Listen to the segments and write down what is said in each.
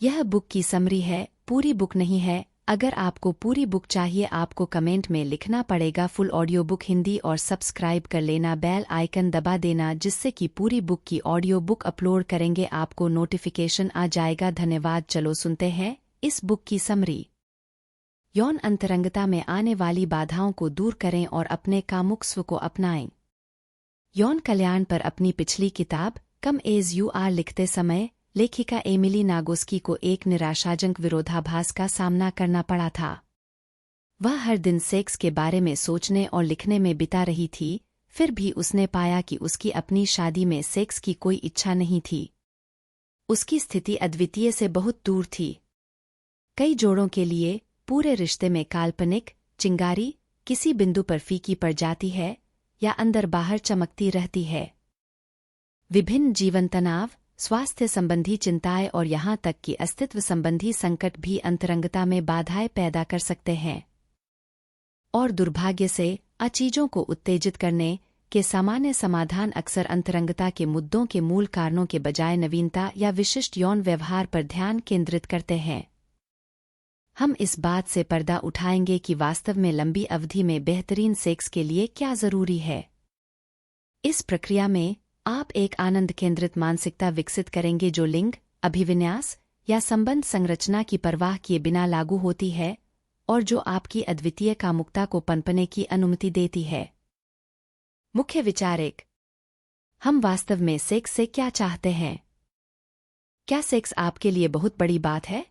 यह बुक की समरी है, पूरी बुक नहीं है। अगर आपको पूरी बुक चाहिए आपको कमेंट में लिखना पड़ेगा फुल ऑडियो बुक हिंदी और सब्सक्राइब कर लेना, बेल आइकन दबा देना जिससे कि पूरी बुक की ऑडियो बुक अपलोड करेंगे आपको नोटिफिकेशन आ जाएगा। धन्यवाद। चलो सुनते हैं इस बुक की समरी। यौन अंतरंगता में आने वाली बाधाओं को दूर करें और अपने कामुक स्व को अपनाएं। यौन कल्याण पर अपनी पिछली किताब कम एज यू आर लिखते समय लेखिका एमिली नागोस्की को एक निराशाजनक विरोधाभास का सामना करना पड़ा था। वह हर दिन सेक्स के बारे में सोचने और लिखने में बिता रही थी, फिर भी उसने पाया कि उसकी अपनी शादी में सेक्स की कोई इच्छा नहीं थी। उसकी स्थिति अद्वितीय से बहुत दूर थी। कई जोड़ों के लिए पूरे रिश्ते में काल्पनिक चिंगारी किसी बिंदु पर फीकी पड़ जाती है या अंदर बाहर चमकती रहती है। विभिन्न जीवन तनाव, स्वास्थ्य संबंधी चिंताएं और यहाँ तक कि अस्तित्व संबंधी संकट भी अंतरंगता में बाधाएं पैदा कर सकते हैं। और दुर्भाग्य से चीजों को उत्तेजित करने के सामान्य समाधान अक्सर अंतरंगता के मुद्दों के मूल कारणों के बजाय नवीनता या विशिष्ट यौन व्यवहार पर ध्यान केंद्रित करते हैं। हम इस बात से पर्दा उठाएंगे कि वास्तव में लंबी अवधि में बेहतरीन सेक्स के लिए क्या जरूरी है। इस प्रक्रिया में आप एक आनंद केंद्रित मानसिकता विकसित करेंगे जो लिंग, अभिविन्यास या संबंध संरचना की परवाह किए बिना लागू होती है और जो आपकी अद्वितीय कामुकता को पनपने की अनुमति देती है। मुख्य विचार एक, हम वास्तव में सेक्स से क्या चाहते हैं? क्या सेक्स आपके लिए बहुत बड़ी बात है?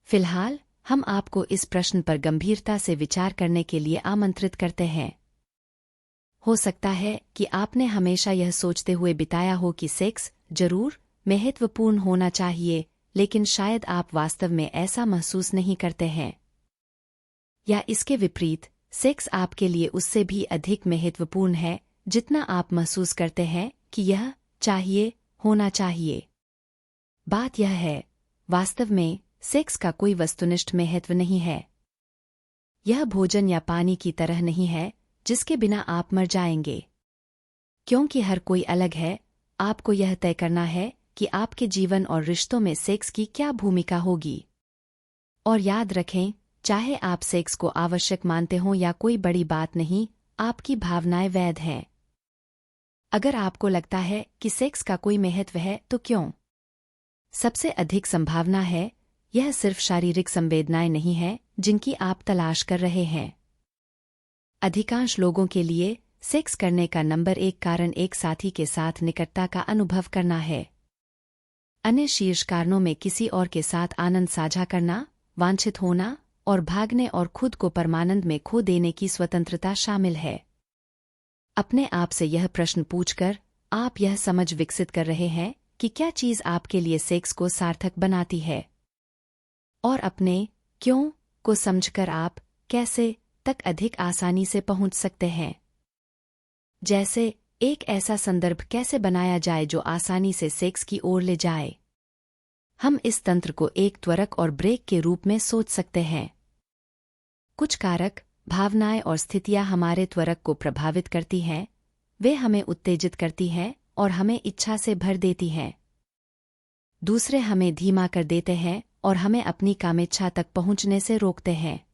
फिलहाल हम आपको इस प्रश्न पर गंभीरता से विचार करने के लिए आमंत्रित करते हैं। हो सकता है कि आपने हमेशा यह सोचते हुए बिताया हो कि सेक्स जरूर महत्वपूर्ण होना चाहिए, लेकिन शायद आप वास्तव में ऐसा महसूस नहीं करते हैं। या इसके विपरीत, सेक्स आपके लिए उससे भी अधिक महत्वपूर्ण है जितना आप महसूस करते हैं कि यह चाहिए होना चाहिए। बात यह है, वास्तव में सेक्स का कोई वस्तुनिष्ठ महत्व नहीं है। यह भोजन या पानी की तरह नहीं है जिसके बिना आप मर जाएंगे। क्योंकि हर कोई अलग है, आपको यह तय करना है कि आपके जीवन और रिश्तों में सेक्स की क्या भूमिका होगी। और याद रखें, चाहे आप सेक्स को आवश्यक मानते हों या कोई बड़ी बात नहीं, आपकी भावनाएं वैध हैं। अगर आपको लगता है कि सेक्स का कोई महत्व है तो क्यों? सबसे अधिक संभावना है यह सिर्फ शारीरिक संवेदनाएं नहीं है जिनकी आप तलाश कर रहे हैं। अधिकांश लोगों के लिए सेक्स करने का नंबर एक कारण एक साथी के साथ निकटता का अनुभव करना है। अन्य शीर्ष कारणों में किसी और के साथ आनंद साझा करना, वांछित होना और भागने और खुद को परमानंद में खो देने की स्वतंत्रता शामिल है। अपने आप से यह प्रश्न पूछकर आप यह समझ विकसित कर रहे हैं कि क्या चीज आपके लिए सेक्स को सार्थक बनाती है। और अपने क्यों को समझकर आप कैसे तक अधिक आसानी से पहुंच सकते हैं। जैसे एक ऐसा संदर्भ कैसे बनाया जाए जो आसानी से सेक्स की ओर ले जाए। हम इस तंत्र को एक त्वरक और ब्रेक के रूप में सोच सकते हैं। कुछ कारक, भावनाएं और स्थितियां हमारे त्वरक को प्रभावित करती हैं, वे हमें उत्तेजित करती हैं और हमें इच्छा से भर देती हैं। दूसरे हमें धीमा कर देते हैं और हमें अपनी कामेच्छा तक पहुंचने से रोकते हैं।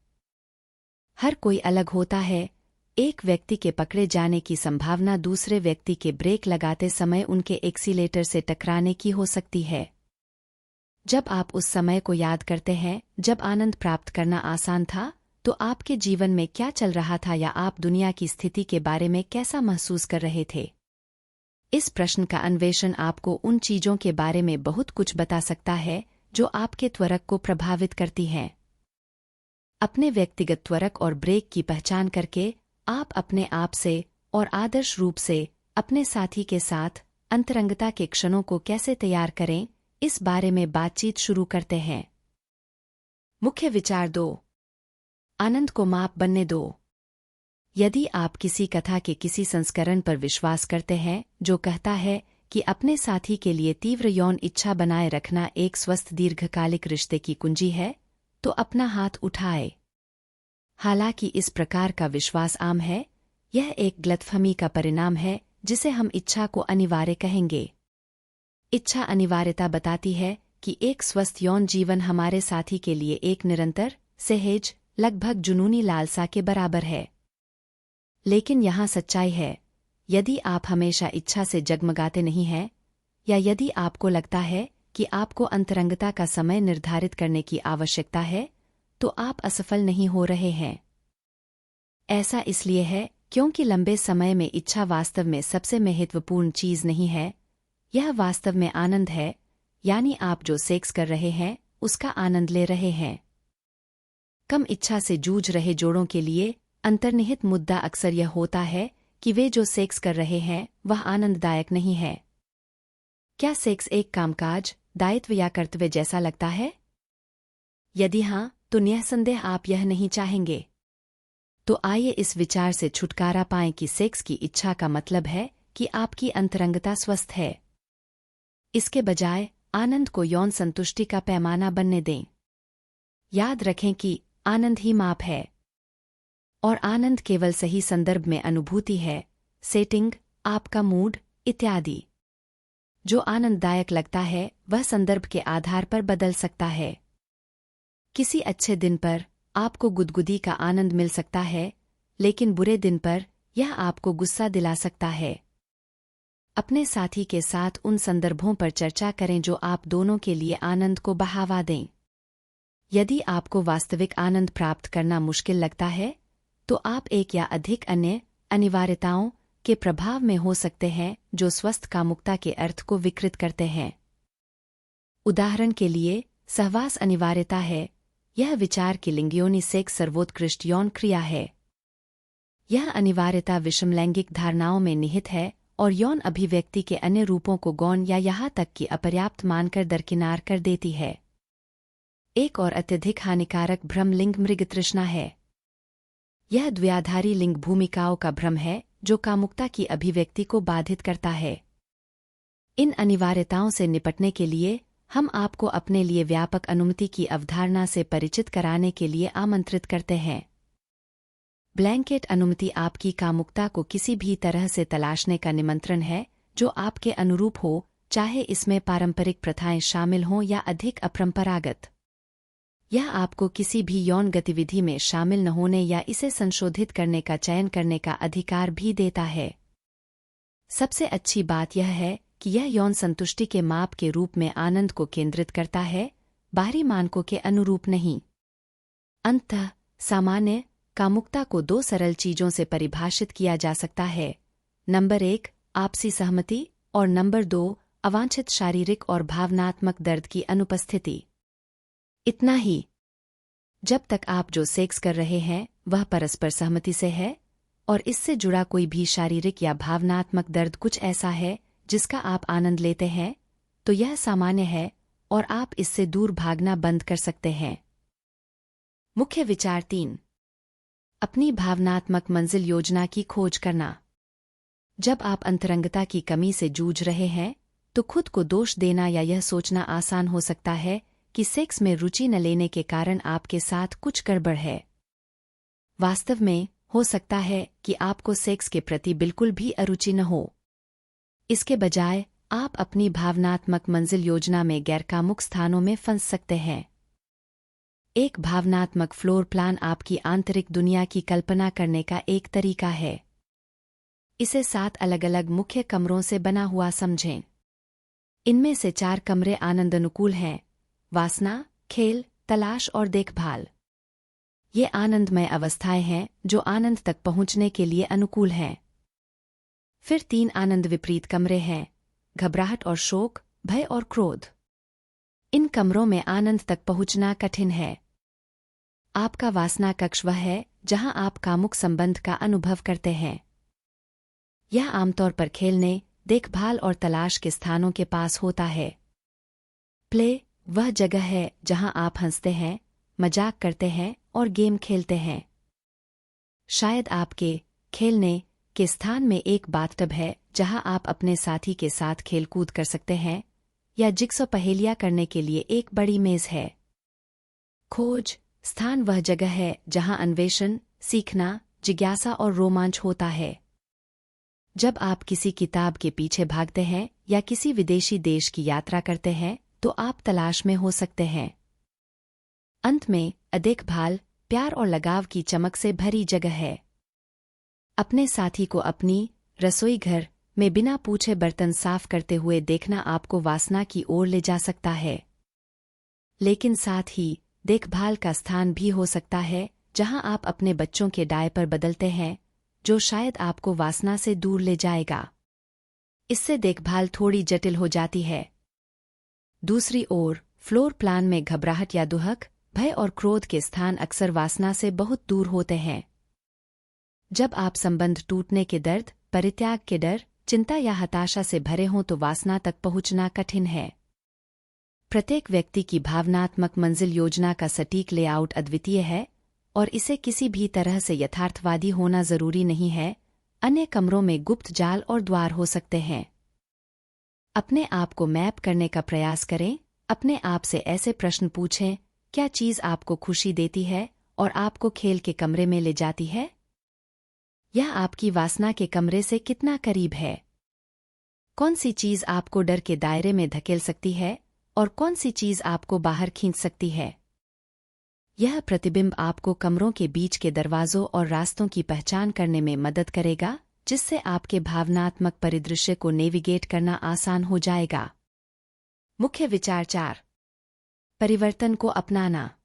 हर कोई अलग होता है। एक व्यक्ति के पकड़े जाने की संभावना दूसरे व्यक्ति के ब्रेक लगाते समय उनके एक्सीलेटर से टकराने की हो सकती है। जब आप उस समय को याद करते हैं जब आनंद प्राप्त करना आसान था, तो आपके जीवन में क्या चल रहा था या आप दुनिया की स्थिति के बारे में कैसा महसूस कर रहे थे? इस प्रश्न का अन्वेषण आपको उन चीजों के बारे में बहुत कुछ बता सकता है जो आपके त्वरक को प्रभावित करती हैं। अपने व्यक्तिगत त्वरक और ब्रेक की पहचान करके आप अपने आप से और आदर्श रूप से अपने साथी के साथ अंतरंगता के क्षणों को कैसे तैयार करें, इस बारे में बातचीत शुरू करते हैं। मुख्य विचार 2, आनंद को माप बनने दो। यदि आप किसी कथा के किसी संस्करण पर विश्वास करते हैं जो कहता है कि अपने साथी के लिए तीव्र यौन इच्छा बनाए रखना एक स्वस्थ दीर्घकालिक रिश्ते की कुंजी है, तो अपना हाथ उठाए। हालांकि इस प्रकार का विश्वास आम है, यह एक गलतफहमी का परिणाम है जिसे हम इच्छा को अनिवार्य कहेंगे। इच्छा अनिवार्यता बताती है कि एक स्वस्थ यौन जीवन हमारे साथी के लिए एक निरंतर, सहज, लगभग जुनूनी लालसा के बराबर है। लेकिन यहाँ सच्चाई है, यदि आप हमेशा इच्छा से जगमगाते नहीं हैं, या यदि आपको लगता है कि आपको अंतरंगता का समय निर्धारित करने की आवश्यकता है, तो आप असफल नहीं हो रहे हैं। ऐसा इसलिए है क्योंकि लंबे समय में इच्छा वास्तव में सबसे महत्वपूर्ण चीज नहीं है, यह वास्तव में आनंद है, यानी आप जो सेक्स कर रहे हैं उसका आनंद ले रहे हैं। कम इच्छा से जूझ रहे जोड़ों के लिए अंतर्निहित मुद्दा अक्सर यह होता है कि वे जो सेक्स कर रहे हैं वह आनंददायक नहीं है। क्या सेक्स एक कामकाज, दायित्व या कर्तव्य जैसा लगता है? यदि हाँ, तो निःसंदेह आप यह नहीं चाहेंगे। तो आइए इस विचार से छुटकारा पाएं कि सेक्स की इच्छा का मतलब है कि आपकी अंतरंगता स्वस्थ है। इसके बजाय आनंद को यौन संतुष्टि का पैमाना बनने दें। याद रखें कि आनंद ही माप है, और आनंद केवल सही संदर्भ में अनुभूति है, सेटिंग, आपका मूड इत्यादि। जो आनंददायक लगता है वह संदर्भ के आधार पर बदल सकता है। किसी अच्छे दिन पर आपको गुदगुदी का आनंद मिल सकता है, लेकिन बुरे दिन पर यह आपको गुस्सा दिला सकता है। अपने साथी के साथ उन संदर्भों पर चर्चा करें जो आप दोनों के लिए आनंद को बढ़ावा दें। यदि आपको वास्तविक आनंद प्राप्त करना मुश्किल लगता है, तो आप एक या अधिक अन्य अनिवार्यताओं के प्रभाव में हो सकते हैं जो स्वस्थ कामुकता के अर्थ को विकृत करते हैं। उदाहरण के लिए, सहवास अनिवार्यता है, यह विचार कि लिंगयोनि सेक्स सर्वोत्कृष्ट यौन क्रिया है। यह अनिवार्यता विषमलैंगिक धारणाओं में निहित है और यौन अभिव्यक्ति के अन्य रूपों को गौण या यहाँ तक कि अपर्याप्त मानकर दरकिनार कर देती है। एक और अत्यधिक हानिकारक भ्रम लिंग मृग तृष्णा है। यह द्वयाधारी लिंग भूमिकाओं का भ्रम है जो कामुकता की अभिव्यक्ति को बाधित करता है। इन अनिवार्यताओं से निपटने के लिए हम आपको अपने लिए व्यापक अनुमति की अवधारणा से परिचित कराने के लिए आमंत्रित करते हैं। ब्लैंकेट अनुमति आपकी कामुकता को किसी भी तरह से तलाशने का निमंत्रण है जो आपके अनुरूप हो, चाहे इसमें पारंपरिक प्रथाएं शामिल हों या अधिक अपरंपरागत। यह आपको किसी भी यौन गतिविधि में शामिल न होने या इसे संशोधित करने का चयन करने का अधिकार भी देता है। सबसे अच्छी बात यह है कि यह यौन संतुष्टि के माप के रूप में आनंद को केंद्रित करता है, बाहरी मानकों के अनुरूप नहीं। अंततः सामान्य कामुकता को दो सरल चीजों से परिभाषित किया जा सकता है। नंबर 1, आपसी सहमति, और नंबर 2, अवांछित शारीरिक और भावनात्मक दर्द की अनुपस्थिति। इतना ही। जब तक आप जो सेक्स कर रहे हैं वह परस्पर सहमति से है, और इससे जुड़ा कोई भी शारीरिक या भावनात्मक दर्द कुछ ऐसा है जिसका आप आनंद लेते हैं, तो यह सामान्य है और आप इससे दूर भागना बंद कर सकते हैं। मुख्य विचार 3, अपनी भावनात्मक मंजिल योजना की खोज करना। जब आप अंतरंगता की कमी से जूझ रहे हैं, तो खुद को दोष देना या यह सोचना आसान हो सकता है कि सेक्स में रुचि न लेने के कारण आपके साथ कुछ गड़बड़ है। वास्तव में, हो सकता है कि आपको सेक्स के प्रति बिल्कुल भी अरुचि न हो। इसके बजाय आप अपनी भावनात्मक मंजिल योजना में गैरकामुक स्थानों में फंस सकते हैं। एक भावनात्मक फ्लोर प्लान आपकी आंतरिक दुनिया की कल्पना करने का एक तरीका है। इसे 7 अलग अलग मुख्य कमरों से बना हुआ समझें। इनमें से 4 कमरे आनंद अनुकूल हैं: वासना, खेल, तलाश और देखभाल। ये आनंदमय अवस्थाएं हैं जो आनंद तक पहुंचने के लिए अनुकूल हैं। फिर 3 आनंद विपरीत कमरे हैं: घबराहट और शोक, भय और क्रोध। इन कमरों में आनंद तक पहुंचना कठिन है। आपका वासना कक्ष वह है जहां आप कामुक संबंध का अनुभव करते हैं। यह आमतौर पर खेलने, देखभाल और तलाश के स्थानों के पास होता है। प्ले वह जगह है जहां आप हंसते हैं, मजाक करते हैं और गेम खेलते हैं। शायद आपके खेलने के स्थान में एक बाथटब है जहां आप अपने साथी के साथ खेलकूद कर सकते हैं, या जिग्सॉ पहेलियां करने के लिए एक बड़ी मेज है। खोज स्थान वह जगह है जहां अन्वेषण, सीखना, जिज्ञासा और रोमांच होता है। जब आप किसी किताब के पीछे भागते हैं या किसी विदेशी देश की यात्रा करते हैं, तो आप तलाश में हो सकते हैं। अंत में देखभाल, प्यार और लगाव की चमक से भरी जगह है। अपने साथी को अपनी रसोई घर में बिना पूछे बर्तन साफ करते हुए देखना आपको वासना की ओर ले जा सकता है। लेकिन साथ ही देखभाल का स्थान भी हो सकता है जहां आप अपने बच्चों के डायपर बदलते हैं, जो शायद आपको वासना से दूर ले जाएगा। इससे देखभाल थोड़ी जटिल हो जाती है। दूसरी ओर फ्लोर प्लान में घबराहट या दुहक, भय और क्रोध के स्थान अक्सर वासना से बहुत दूर होते हैं। जब आप संबंध टूटने के दर्द, परित्याग के डर, चिंता या हताशा से भरे हों तो वासना तक पहुंचना कठिन है। प्रत्येक व्यक्ति की भावनात्मक मंजिल योजना का सटीक लेआउट अद्वितीय है और इसे किसी भी तरह से यथार्थवादी होना जरूरी नहीं है। अन्य कमरों में गुप्त जाल और द्वार हो सकते हैं। अपने आप को मैप करने का प्रयास करें। अपने आप से ऐसे प्रश्न पूछें, क्या चीज आपको खुशी देती है और आपको खेल के कमरे में ले जाती है? यह आपकी वासना के कमरे से कितना करीब है? कौन सी चीज आपको डर के दायरे में धकेल सकती है और कौन सी चीज आपको बाहर खींच सकती है? यह प्रतिबिंब आपको कमरों के बीच के दरवाजों और रास्तों की पहचान करने में मदद करेगा, जिससे आपके भावनात्मक परिदृश्य को नेविगेट करना आसान हो जाएगा। मुख्य विचार 4। परिवर्तन को अपनाना।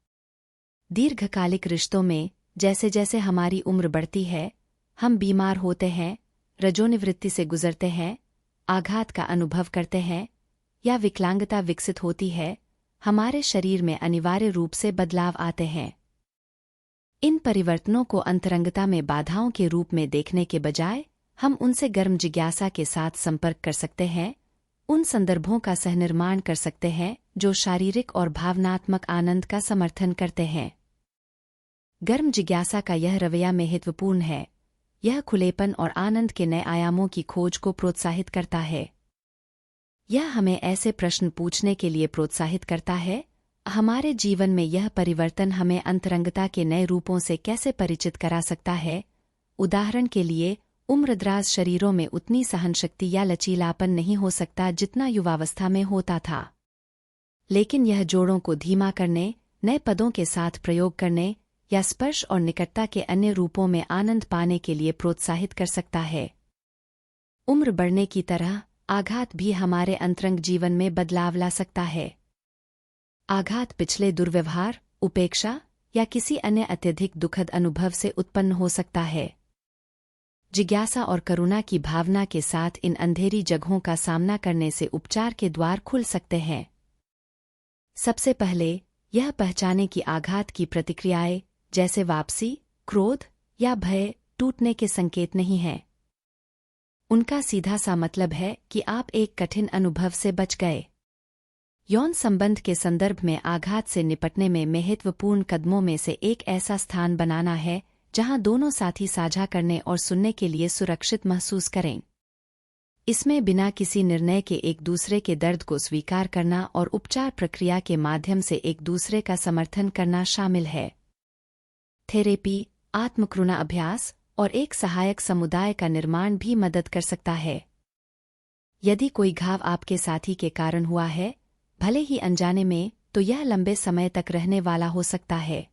दीर्घकालिक रिश्तों में जैसे जैसे हमारी उम्र बढ़ती है, हम बीमार होते हैं, रजोनिवृत्ति से गुजरते हैं, आघात का अनुभव करते हैं या विकलांगता विकसित होती है, हमारे शरीर में अनिवार्य रूप से बदलाव आते हैं। इन परिवर्तनों को अंतरंगता में बाधाओं के रूप में देखने के बजाय हम उनसे गर्म जिज्ञासा के साथ संपर्क कर सकते हैं, उन संदर्भों का सहनिर्माण कर सकते हैं जो शारीरिक और भावनात्मक आनंद का समर्थन करते हैं। गर्म जिज्ञासा का यह रवैया महत्वपूर्ण है। यह खुलेपन और आनंद के नए आयामों की खोज को प्रोत्साहित करता है। यह हमें ऐसे प्रश्न पूछने के लिए प्रोत्साहित करता है, हमारे जीवन में यह परिवर्तन हमें अंतरंगता के नए रूपों से कैसे परिचित करा सकता है। उदाहरण के लिए, उम्रदराज शरीरों में उतनी सहनशक्ति या लचीलापन नहीं हो सकता जितना युवावस्था में होता था। लेकिन यह जोड़ों को धीमा करने, नए पदों के साथ प्रयोग करने या स्पर्श और निकटता के अन्य रूपों में आनंद पाने के लिए प्रोत्साहित कर सकता है। उम्र बढ़ने की तरह आघात भी हमारे अंतरंग जीवन में बदलाव ला सकता है। आघात पिछले दुर्व्यवहार, उपेक्षा या किसी अन्य अत्यधिक दुखद अनुभव से उत्पन्न हो सकता है। जिज्ञासा और करुणा की भावना के साथ इन अंधेरी जगहों का सामना करने से उपचार के द्वार खुल सकते हैं। सबसे पहले यह पहचाने कि आघात की प्रतिक्रियाएं जैसे वापसी, क्रोध या भय टूटने के संकेत नहीं हैं। उनका सीधा सा मतलब है कि आप एक कठिन अनुभव से बच गए। यौन संबंध के संदर्भ में आघात से निपटने में महत्वपूर्ण कदमों में से एक ऐसा स्थान बनाना है जहां दोनों साथी साझा करने और सुनने के लिए सुरक्षित महसूस करें। इसमें बिना किसी निर्णय के एक दूसरे के दर्द को स्वीकार करना और उपचार प्रक्रिया के माध्यम से एक दूसरे का समर्थन करना शामिल है। थेरेपी, आत्मकरुणा अभ्यास और एक सहायक समुदाय का निर्माण भी मदद कर सकता है। यदि कोई घाव आपके साथी के कारण हुआ है, भले ही अनजाने में, तो यह लंबे समय तक रहने वाला हो सकता है।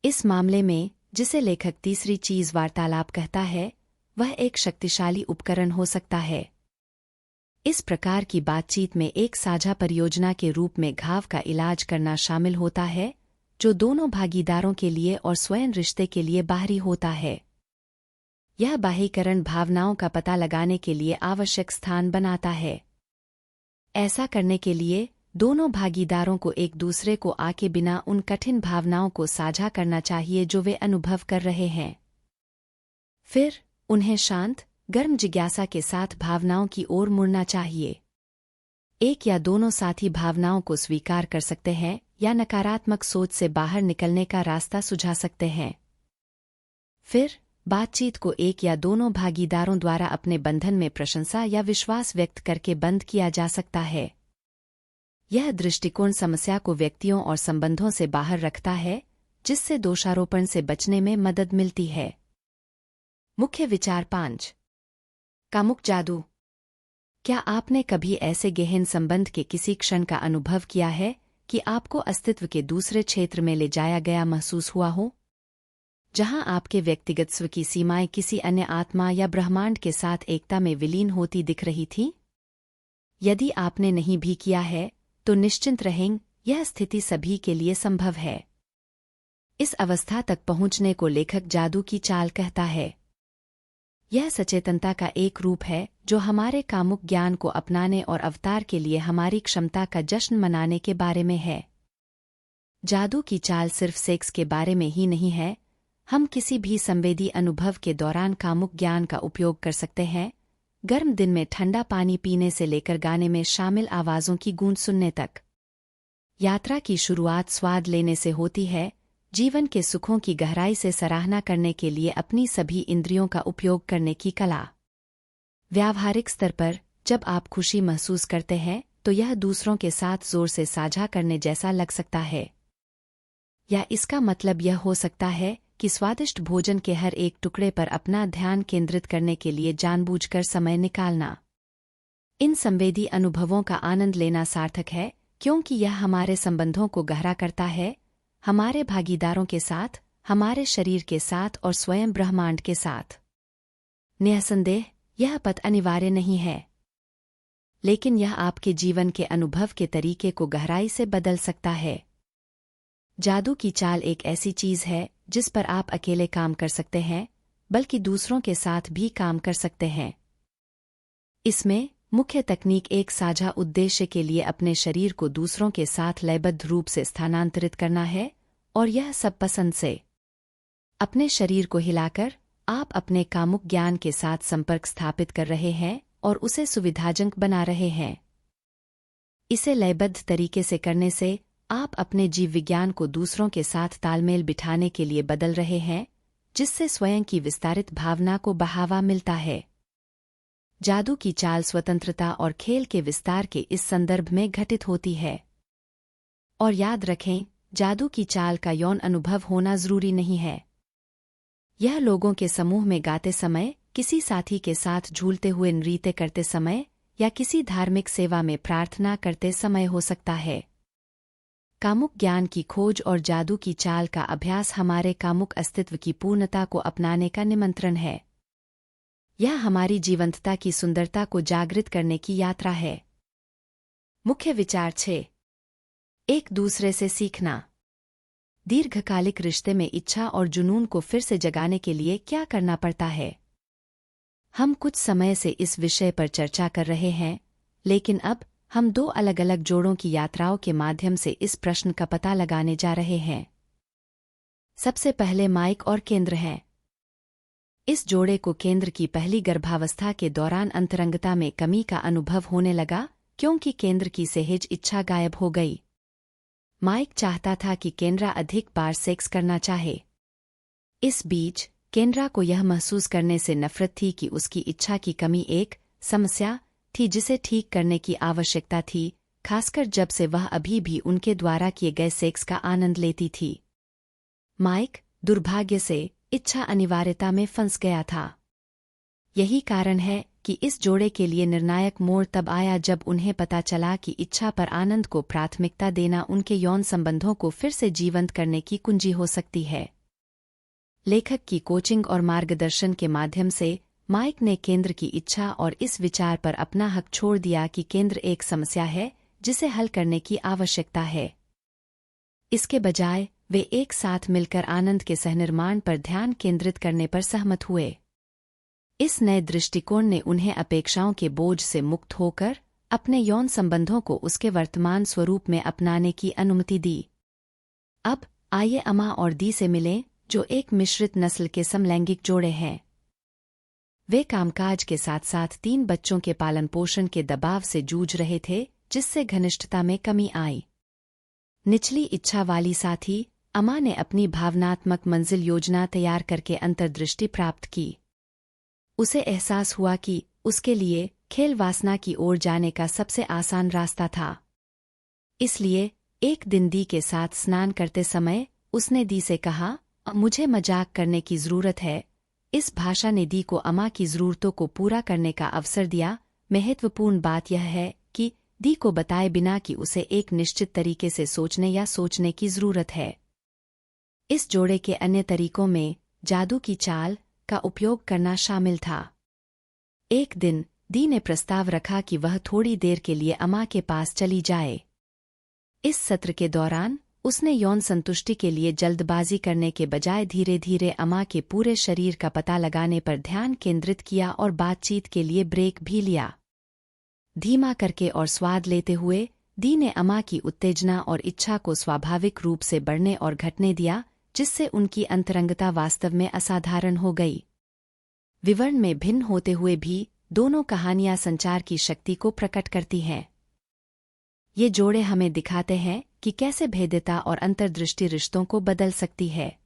इस मामले में, जिसे लेखक तीसरी चीज वार्तालाप कहता है, वह एक शक्तिशाली उपकरण हो सकता है। इस प्रकार की बातचीत में एक साझा परियोजना के रूप में घाव का इलाज करना शामिल होता है, जो दोनों भागीदारों के लिए और स्वयं रिश्ते के लिए बाहरी होता है। यह बाह्यीकरण भावनाओं का पता लगाने के लिए आवश्यक स्थान बनाता है। ऐसा करने के लिए दोनों भागीदारों को एक दूसरे को आके बिना उन कठिन भावनाओं को साझा करना चाहिए जो वे अनुभव कर रहे हैं। फिर उन्हें शांत, गर्म जिज्ञासा के साथ भावनाओं की ओर मुड़ना चाहिए। एक या दोनों साथी भावनाओं को स्वीकार कर सकते हैं या नकारात्मक सोच से बाहर निकलने का रास्ता सुझा सकते हैं। फिर बातचीत को एक या दोनों भागीदारों द्वारा अपने बंधन में प्रशंसा या विश्वास व्यक्त करके बंद किया जा सकता है। यह दृष्टिकोण समस्या को व्यक्तियों और संबंधों से बाहर रखता है, जिससे दोषारोपण से बचने में मदद मिलती है। मुख्य विचार 5। कामुक जादू। क्या आपने कभी ऐसे गहन संबंध के किसी क्षण का अनुभव किया है कि आपको अस्तित्व के दूसरे क्षेत्र में ले जाया गया महसूस हुआ हो, जहां आपके व्यक्तिगत स्व की सीमाएं किसी अन्य आत्मा या ब्रह्मांड के साथ एकता में विलीन होती दिख रही थी? यदि आपने नहीं भी किया है तो निश्चिंत रहें, यह स्थिति सभी के लिए संभव है। इस अवस्था तक पहुंचने को लेखक जादू की चाल कहता है। यह सचेतनता का एक रूप है जो हमारे कामुक ज्ञान को अपनाने और अवतार के लिए हमारी क्षमता का जश्न मनाने के बारे में है। जादू की चाल सिर्फ सेक्स के बारे में ही नहीं है। हम किसी भी संवेदी अनुभव के दौरान कामुक ज्ञान का उपयोग कर सकते हैं, गर्म दिन में ठंडा पानी पीने से लेकर गाने में शामिल आवाज़ों की गूंज सुनने तक। यात्रा की शुरुआत स्वाद लेने से होती है, जीवन के सुखों की गहराई से सराहना करने के लिए अपनी सभी इंद्रियों का उपयोग करने की कला। व्यावहारिक स्तर पर जब आप खुशी महसूस करते हैं तो यह दूसरों के साथ जोर से साझा करने जैसा लग सकता है, या इसका मतलब यह हो सकता है कि स्वादिष्ट भोजन के हर एक टुकड़े पर अपना ध्यान केंद्रित करने के लिए जानबूझकर समय निकालना। इन संवेदी अनुभवों का आनंद लेना सार्थक है क्योंकि यह हमारे संबंधों को गहरा करता है, हमारे भागीदारों के साथ, हमारे शरीर के साथ और स्वयं ब्रह्मांड के साथ। निःसंदेह यह पथ अनिवार्य नहीं है, लेकिन यह आपके जीवन के अनुभव के तरीके को गहराई से बदल सकता है। जादू की चाल एक ऐसी चीज है जिस पर आप अकेले काम कर सकते हैं, बल्कि दूसरों के साथ भी काम कर सकते हैं। इसमें मुख्य तकनीक एक साझा उद्देश्य के लिए अपने शरीर को दूसरों के साथ लयबद्ध रूप से स्थानांतरित करना है, और यह सब पसंद से। अपने शरीर को हिलाकर आप अपने कामुक ज्ञान के साथ संपर्क स्थापित कर रहे हैं और उसे सुविधाजनक बना रहे हैं। इसे लयबद्ध तरीके से करने से आप अपने जीव विज्ञान को दूसरों के साथ तालमेल बिठाने के लिए बदल रहे हैं, जिससे स्वयं की विस्तारित भावना को बढ़ावा मिलता है। जादू की चाल स्वतंत्रता और खेल के विस्तार के इस संदर्भ में घटित होती है। और याद रखें, जादू की चाल का यौन अनुभव होना जरूरी नहीं है। यह लोगों के समूह में गाते समय, किसी साथी के साथ झूलते हुए नृत्य करते समय या किसी धार्मिक सेवा में प्रार्थना करते समय हो सकता है। कामुक ज्ञान की खोज और जादू की चाल का अभ्यास हमारे कामुक अस्तित्व की पूर्णता को अपनाने का निमंत्रण है। यह हमारी जीवंतता की सुंदरता को जागृत करने की यात्रा है। मुख्य विचार 6। एक दूसरे से सीखना। दीर्घकालिक रिश्ते में इच्छा और जुनून को फिर से जगाने के लिए क्या करना पड़ता है? हम कुछ समय से इस विषय पर चर्चा कर रहे हैं, लेकिन अब हम 2 अलग-अलग जोड़ों की यात्राओं के माध्यम से इस प्रश्न का पता लगाने जा रहे हैं। सबसे पहले माइक और केंद्र हैं। इस जोड़े को केंद्र की पहली गर्भावस्था के दौरान अंतरंगता में कमी का अनुभव होने लगा क्योंकि केंद्र की सहज इच्छा गायब हो गई। माइक चाहता था कि केंद्रा अधिक बार सेक्स करना चाहे। इस बीच केंद्रा को यह महसूस करने से नफरत थी कि उसकी इच्छा की कमी एक समस्या थी जिसे ठीक करने की आवश्यकता थी, खासकर जब से वह अभी भी उनके द्वारा किए गए सेक्स का आनंद लेती थी। माइक दुर्भाग्य से इच्छा अनिवार्यता में फंस गया था। यही कारण है कि इस जोड़े के लिए निर्णायक मोड़ तब आया जब उन्हें पता चला कि इच्छा पर आनंद को प्राथमिकता देना उनके यौन संबंधों को फिर से जीवंत करने की कुंजी हो सकती है। लेखक की कोचिंग और मार्गदर्शन के माध्यम से माइक ने केंद्र की इच्छा और इस विचार पर अपना हक छोड़ दिया कि केंद्र एक समस्या है जिसे हल करने की आवश्यकता है। इसके बजाय वे एक साथ मिलकर आनंद के सहनिर्माण पर ध्यान केंद्रित करने पर सहमत हुए। इस नए दृष्टिकोण ने उन्हें अपेक्षाओं के बोझ से मुक्त होकर अपने यौन संबंधों को उसके वर्तमान स्वरूप में अपनाने की अनुमति दी। अब आइए अमा और दी से मिलें, जो एक मिश्रित नस्ल के समलैंगिक जोड़े हैं। वे कामकाज के साथ साथ 3 बच्चों के पालन पोषण के दबाव से जूझ रहे थे, जिससे घनिष्ठता में कमी आई। निचली इच्छा वाली साथी अमा ने अपनी भावनात्मक मंजिल योजना तैयार करके अंतर्दृष्टि प्राप्त की। उसे एहसास हुआ कि उसके लिए खेल वासना की ओर जाने का सबसे आसान रास्ता था। इसलिए एक दिन दी के साथ स्नान करते समय उसने दी से कहा, मुझे मजाक करने की जरूरत है। इस भाषा ने दी को अमा की जरूरतों को पूरा करने का अवसर दिया, महत्वपूर्ण बात यह है कि दी को बताए बिना कि उसे एक निश्चित तरीके से सोचने या सोचने की जरूरत है। इस जोड़े के अन्य तरीकों में जादू की चाल का उपयोग करना शामिल था। एक दिन दी ने प्रस्ताव रखा कि वह थोड़ी देर के लिए अमा के पास चली जाए। इस सत्र के दौरान उसने यौन संतुष्टि के लिए जल्दबाजी करने के बजाय धीरे धीरे अमा के पूरे शरीर का पता लगाने पर ध्यान केंद्रित किया और बातचीत के लिए ब्रेक भी लिया। धीमा करके और स्वाद लेते हुए दी ने अमा की उत्तेजना और इच्छा को स्वाभाविक रूप से बढ़ने और घटने दिया, जिससे उनकी अंतरंगता वास्तव में असाधारण हो गई। विवरण में भिन्न होते हुए भी दोनों कहानियां संचार की शक्ति को प्रकट करती हैं। ये जोड़े हमें दिखाते हैं कि कैसे भेद्यता और अंतर्दृष्टि रिश्तों को बदल सकती है।